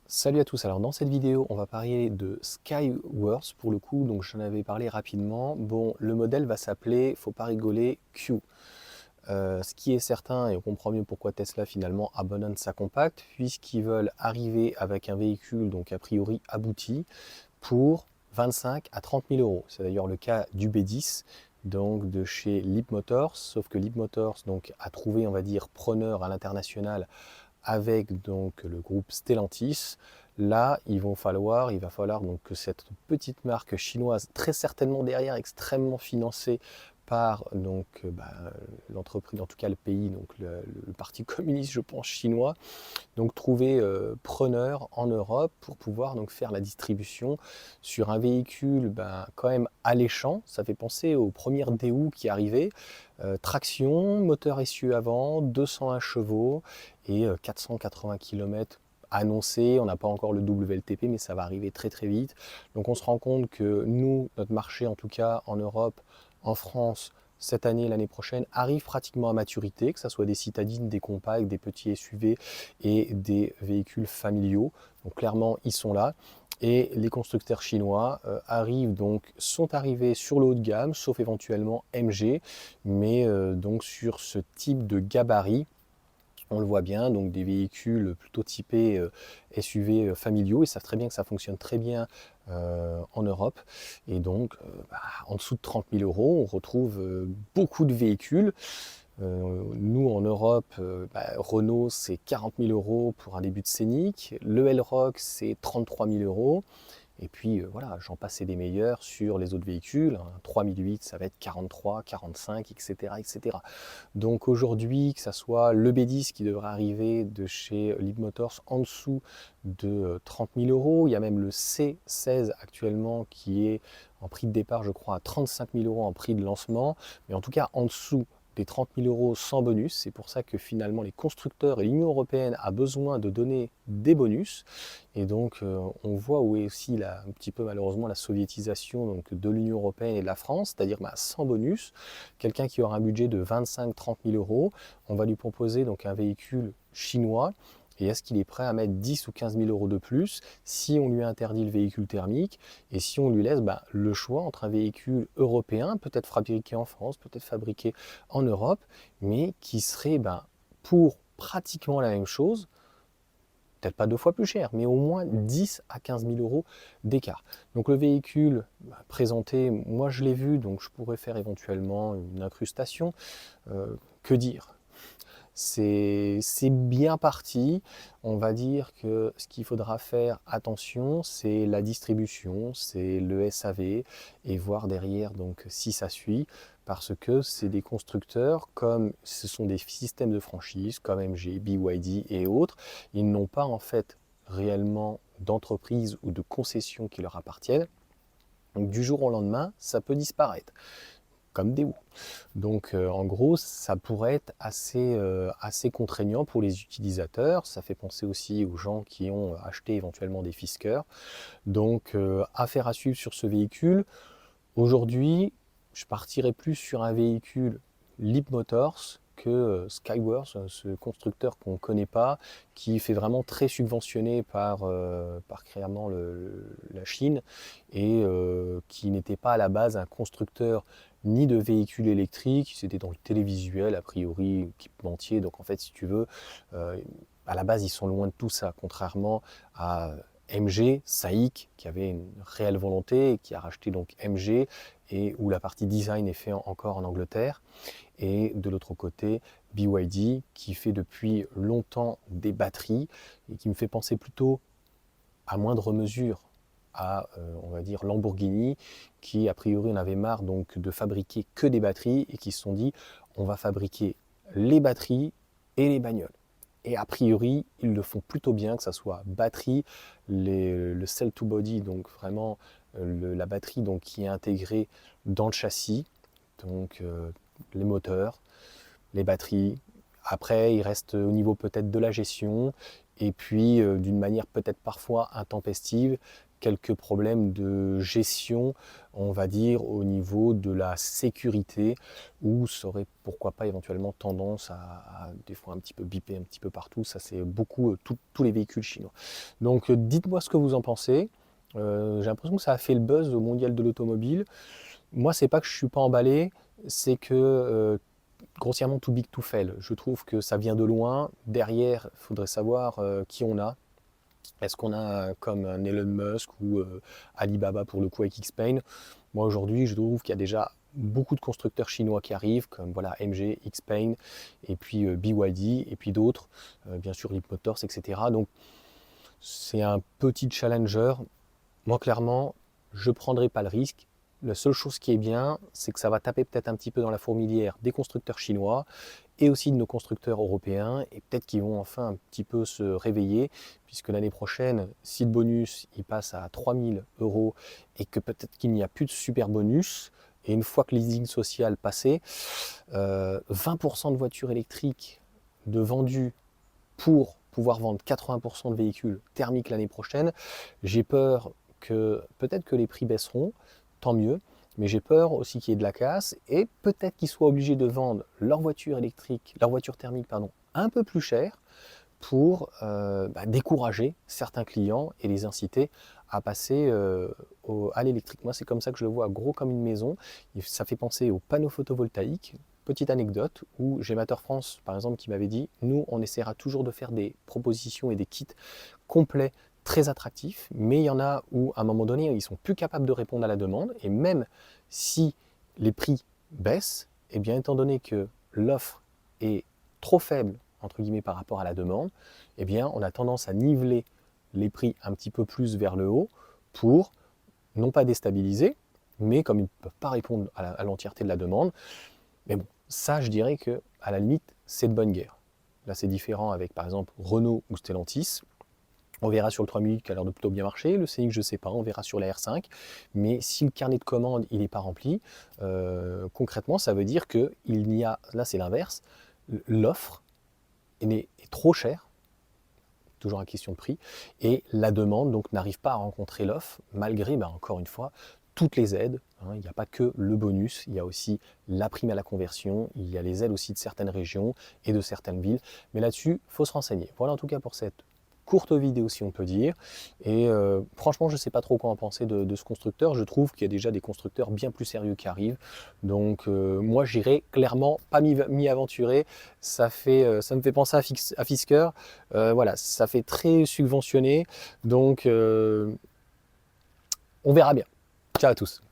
Salut à tous, alors dans cette vidéo on va parler de Skyworth pour le coup, donc j'en avais parlé rapidement. Bon, le modèle va s'appeler, faut pas rigoler, Q. Ce qui est certain, et on comprend mieux pourquoi Tesla finalement abandonne sa compacte, puisqu'ils veulent arriver avec un véhicule donc a priori abouti pour 25 à 30 000 euros. C'est d'ailleurs le cas du B10, donc de chez Leapmotor, sauf que Leapmotor donc a trouvé, on va dire, preneur à l'international avec donc le groupe Stellantis. Là, il va falloir donc que cette petite marque chinoise, très certainement derrière, extrêmement financée par donc l'entreprise, en tout cas le pays, donc le parti communiste, je pense, chinois, donc trouver preneur en Europe pour pouvoir donc faire la distribution sur un véhicule quand même alléchant. Ça fait penser aux premières Daewoo qui arrivaient. Traction, moteur essieu avant, 201 chevaux et 480 km annoncé. On n'a pas encore le WLTP, mais ça va arriver très très vite. Donc on se rend compte que nous, notre marché en tout cas en Europe, en France, cette année, l'année prochaine, arrive pratiquement à maturité, que ce soit des citadines, des compacts, des petits SUV et des véhicules familiaux. Donc clairement, ils sont là. Et les constructeurs chinois sont arrivés sur le haut de gamme, sauf éventuellement MG, mais donc sur ce type de gabarit. On le voit bien, donc des véhicules plutôt typés SUV familiaux. Ils savent très bien que ça fonctionne très bien en Europe. Et donc, en dessous de 30 000 euros, on retrouve beaucoup de véhicules. Nous, en Europe, Renault, c'est 40 000 euros pour un début de Scénic. Le L-Roc, c'est 33 000 euros. Et puis voilà, j'en passe et des meilleurs sur les autres véhicules. Un 3008, ça va être 43, 45, etc. etc. Donc aujourd'hui, que ce soit le B10 qui devrait arriver de chez Leapmotor en dessous de 30 000 euros, il y a même le C16 actuellement qui est en prix de départ, je crois, à 35 000 euros en prix de lancement, mais en tout cas en dessous des 30 000 euros sans bonus. C'est pour ça que finalement les constructeurs et l'Union européenne a besoin de donner des bonus. Et donc on voit où est aussi un petit peu malheureusement la soviétisation donc, de l'Union européenne et de la France, c'est-à-dire sans bonus. Quelqu'un qui aura un budget de 25-30 000 euros, on va lui proposer donc un véhicule chinois. Et est-ce qu'il est prêt à mettre 10 ou 15 000 euros de plus si on lui interdit le véhicule thermique et si on lui laisse le choix entre un véhicule européen, peut-être fabriqué en France, peut-être fabriqué en Europe, mais qui serait pour pratiquement la même chose, peut-être pas deux fois plus cher, mais au moins 10 à 15 000 euros d'écart. Donc le véhicule présenté, moi je l'ai vu, donc je pourrais faire éventuellement une incrustation. Que dire? C'est bien parti. On va dire que ce qu'il faudra faire attention, c'est la distribution, c'est le SAV et voir derrière donc si ça suit parce que c'est des constructeurs comme ce sont des systèmes de franchise comme MG, BYD et autres, ils n'ont pas en fait réellement d'entreprise ou de concession qui leur appartiennent. Donc du jour au lendemain, ça peut disparaître comme des Daewoo. Donc en gros, ça pourrait être assez contraignant pour les utilisateurs. Ça fait penser aussi aux gens qui ont acheté éventuellement des Fisker. Donc affaire à suivre sur ce véhicule. Aujourd'hui, je partirais plus sur un véhicule Leapmotor que Skyworth, ce constructeur qu'on ne connaît pas, qui fait vraiment très subventionné par clairement la Chine et qui n'était pas à la base un constructeur ni de véhicules électriques, c'était dans le télévisuel a priori, équipementier, donc en fait si tu veux, euh, à la base ils sont loin de tout ça, contrairement à MG, SAIC, qui avait une réelle volonté et qui a racheté donc MG et où la partie design est faite encore en Angleterre. Et de l'autre côté, BYD qui fait depuis longtemps des batteries et qui me fait penser plutôt à moindre mesure à, on va dire, Lamborghini, qui a priori en avait marre donc de fabriquer que des batteries et qui se sont dit on va fabriquer les batteries et les bagnoles. Et a priori, ils le font plutôt bien, que ce soit batterie, le cell to body, donc vraiment la batterie donc, qui est intégrée dans le châssis, donc les moteurs, les batteries. Après, il reste au niveau peut-être de la gestion, et puis d'une manière peut-être parfois intempestive, quelques problèmes de gestion, on va dire, au niveau de la sécurité, où ça aurait pourquoi pas éventuellement tendance à des fois un petit peu biper un petit peu partout. Ça, c'est beaucoup tous les véhicules chinois. Donc dites-moi ce que vous en pensez. J'ai l'impression que ça a fait le buzz au mondial de l'automobile. Moi, c'est pas que je suis pas emballé, c'est que grossièrement too big to fail. Je trouve que ça vient de loin. Derrière, il faudrait savoir qui on a. Est-ce qu'on a comme un Elon Musk ou Alibaba pour le coup avec Xpeng? Moi aujourd'hui, je trouve qu'il y a déjà beaucoup de constructeurs chinois qui arrivent, comme voilà, MG, Xpeng, et puis BYD, et puis d'autres, bien sûr Leapmotor, etc. Donc c'est un petit challenger. Moi clairement, je ne prendrai pas le risque. La seule chose qui est bien, c'est que ça va taper peut-être un petit peu dans la fourmilière des constructeurs chinois et aussi de nos constructeurs européens, et peut-être qu'ils vont enfin un petit peu se réveiller, puisque l'année prochaine, si le bonus il passe à 3000 € et que peut-être qu'il n'y a plus de super bonus, et une fois que le leasing social passé, 20% de voitures électriques de vendues pour pouvoir vendre 80% de véhicules thermiques l'année prochaine, j'ai peur que peut-être que les prix baisseront, tant mieux, mais j'ai peur aussi qu'il y ait de la casse et peut-être qu'ils soient obligés de vendre leur voiture électrique, leur voiture thermique, pardon, un peu plus cher pour décourager certains clients et les inciter à passer à l'électrique. Moi, c'est comme ça que je le vois, gros comme une maison. Et ça fait penser aux panneaux photovoltaïques. Petite anecdote où j'ai Matter France, par exemple, qui m'avait dit, nous, on essaiera toujours de faire des propositions et des kits complets très attractifs, mais il y en a où, à un moment donné, ils sont plus capables de répondre à la demande, et même si les prix baissent, eh bien, étant donné que l'offre est trop faible, entre guillemets, par rapport à la demande, eh bien, on a tendance à niveler les prix un petit peu plus vers le haut pour, non pas déstabiliser, mais comme ils ne peuvent pas répondre à l'entièreté de la demande, mais bon, ça, je dirais que à la limite, c'est de bonne guerre. Là, c'est différent avec, par exemple, Renault ou Stellantis. On verra sur le 3000 qui a l'air de plutôt bien marcher. Le Scénic, je ne sais pas, on verra sur la R5. Mais si le carnet de commandes il n'est pas rempli, concrètement, ça veut dire qu'il n'y a, là c'est l'inverse, l'offre est trop chère, toujours une question de prix, et la demande donc n'arrive pas à rencontrer l'offre, malgré, encore une fois, toutes les aides. Il n'y a pas que le bonus, il y a aussi la prime à la conversion, il y a les aides aussi de certaines régions et de certaines villes. Mais là-dessus, il faut se renseigner. Voilà en tout cas pour cette courte vidéo, si on peut dire. Et franchement, je ne sais pas trop quoi en penser de ce constructeur. Je trouve qu'il y a déjà des constructeurs bien plus sérieux qui arrivent. Donc moi, j'irai clairement pas m'y aventurer. Ça me fait penser à Fisker. Voilà, ça fait très subventionné. Donc on verra bien. Ciao à tous.